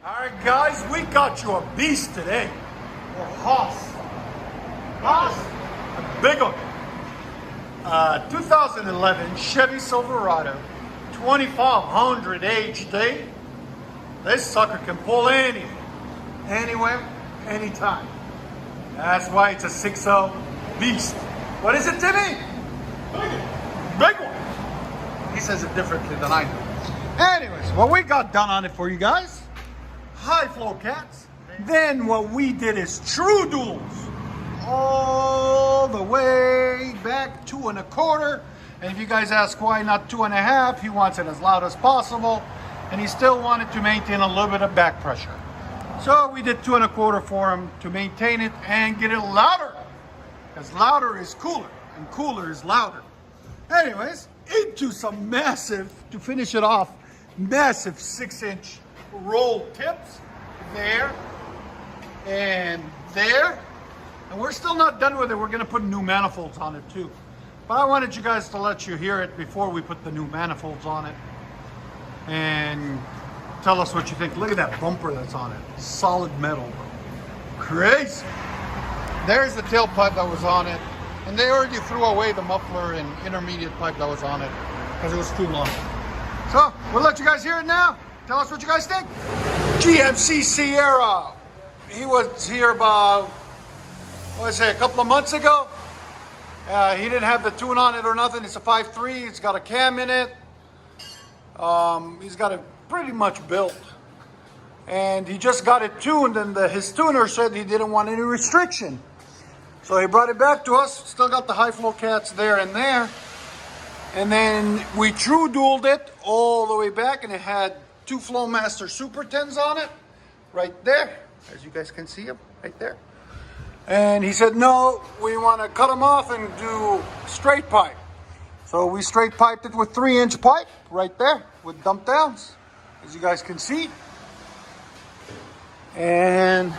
Alright guys, we got you a beast today. Or hoss. Hoss? A big one. 2011 Chevy Silverado, 2500 HD. This sucker can pull anything, anywhere, anytime. That's why it's a 6.0 beast. What is it, Timmy? Big one. He says it differently than I do. Anyways, what we got done on it for you guys, high flow cats. Then what we did is true duals. All the way back 2 1/4. And if you guys ask why not 2 1/2, he wants it as loud as possible. And he still wanted to maintain a little bit of back pressure. So we did 2 1/4 for him to maintain it and get it louder. Because louder is cooler and cooler is louder. Anyways, into some massive, to finish it off, massive 6-inch roll tips there and there. And we're still not done with it. We're gonna put new manifolds on it too. But I wanted you guys to let you hear it before we put the new manifolds on it. And tell us what you think. Look at that bumper that's on it. Solid metal, bro. Crazy. There's the tailpipe that was on it. And they already threw away the muffler and intermediate pipe that was on it because it was too long. So we'll let you guys hear it now. Tell us what you guys think. GMC Sierra. He was here about, what did I say, a couple of months ago. He didn't have the tune on it or nothing. It's a 5.3. It's got a cam in it. He's got it pretty much built. And he just got it tuned, and his tuner said he didn't want any restriction. So he brought it back to us. Still got the high flow cats there and there. And then we true dualed it all the way back, and it had 2 Flowmaster Super 10s on it, right there. As you guys can see them, right there. And he said, no, we want to cut them off and do straight pipe. So we straight piped it with 3-inch pipe right there with dump downs, as you guys can see. And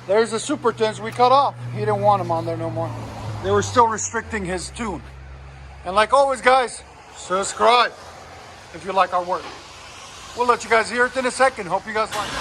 there's the Super 10s we cut off. He didn't want them on there no more. They were still restricting his tune. And like always, guys, subscribe if you like our work. We'll let you guys hear it in a second. Hope you guys like it.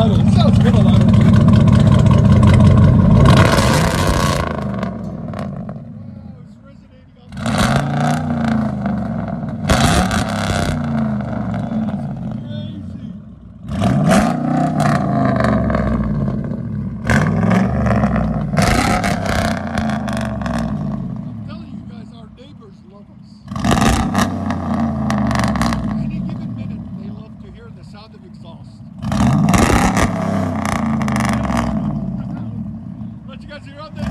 It sounds good on idle. It's resonating on the crazy. I'm telling you guys, our neighbors love us. Any given minute, they love to hear the sound of exhaust. Let you guys hear out there.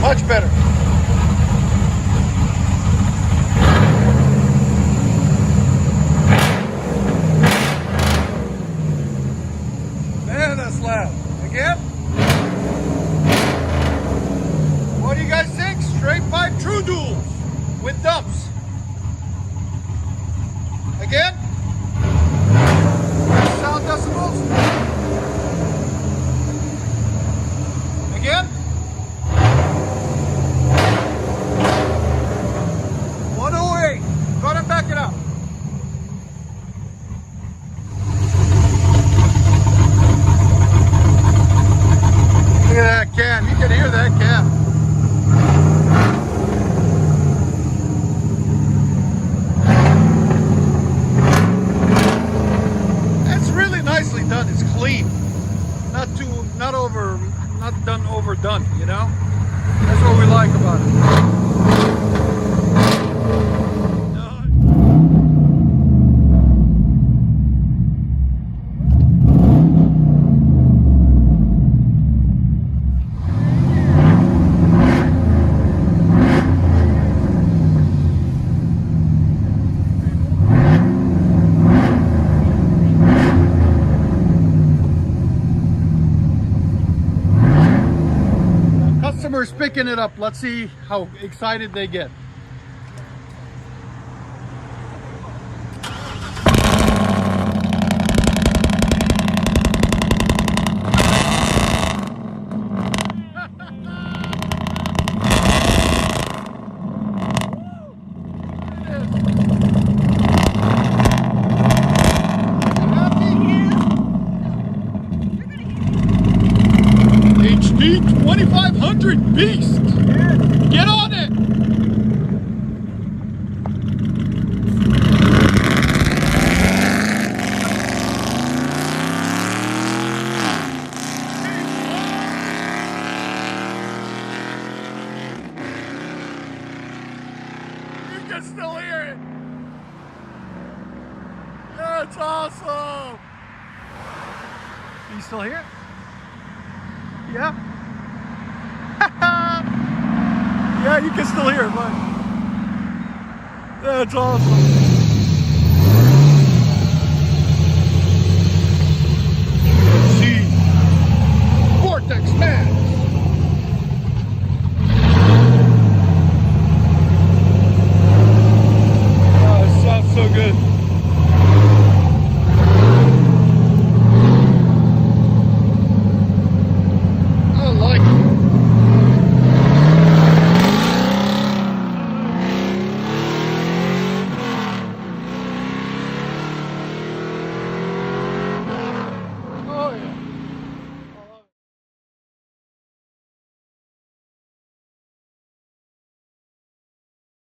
Much better. Man, that's loud. Again? What do you guys think? Straight pipe true duals with dumps. Again? Sound decibels. Again? 108. Go ahead and back it up. Look at that cam. You can hear that cam. just picking it up. Let's see how excited they get. HD 2500 beast. Get on it. You can still hear it. That's awesome. Can you still hear it? Yeah. Yeah, you can still hear it, but that's awesome.